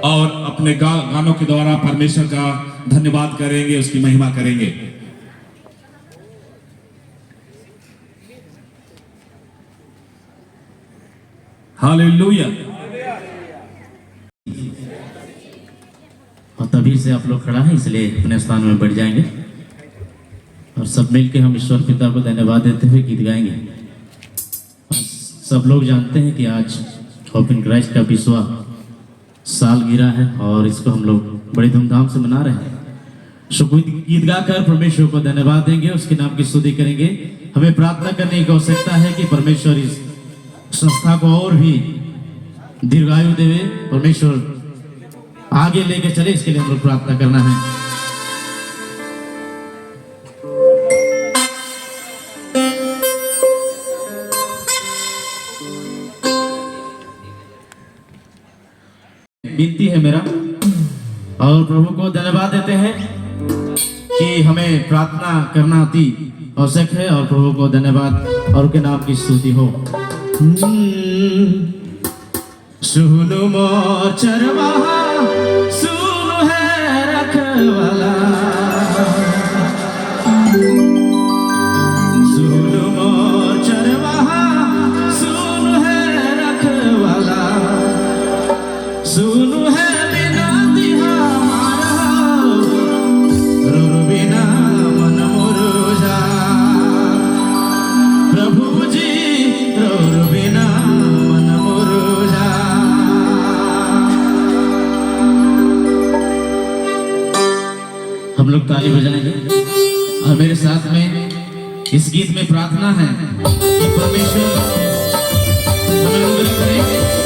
और अपने गानों के द्वारा परमेश्वर का धन्यवाद करेंगे, उसकी महिमा करेंगे। हालेलुया। और तभी से आप लोग खड़ा है, इसलिए अपने स्थान में बैठ जाएंगे और सब मिलके हम ईश्वर पिता को धन्यवाद देते हुए गीत गाएंगे। सब लोग जानते हैं कि आज होप इन क्राइस्ट का 20वां सालगिरह है और इसको हम लोग बड़ी धूमधाम से मना रहे हैं। सो गीत गाकर परमेश्वर को धन्यवाद देंगे, उसके नाम की स्तुति करेंगे। हमें प्रार्थना करने की आवश्यकता है कि परमेश्वर इस संस्था को और भी दीर्घायु देवे, परमेश्वर आगे लेके चले, इसके लिए हम लोग प्रार्थना करना है। विनती है मेरा, और प्रभु को धन्यवाद देते हैं कि हमें प्रार्थना करना अति आवश्यक है और प्रभु को धन्यवाद और उनके नाम की स्तुति हो। सुनो मोर चरवाहा, सुनो है रखवाला, सुनो मोर चरवाहा, सुनो है रखवाला, सुनो है बिना दिहा हमारा, रो बिना मन मुरझा, प्रभु जी रो बिना मन मुरझा। हम लोग ताली बजाएंगे और मेरे साथ में इस गीत में प्रार्थना है कि परमेश्वर हमें अनुग्रह करे।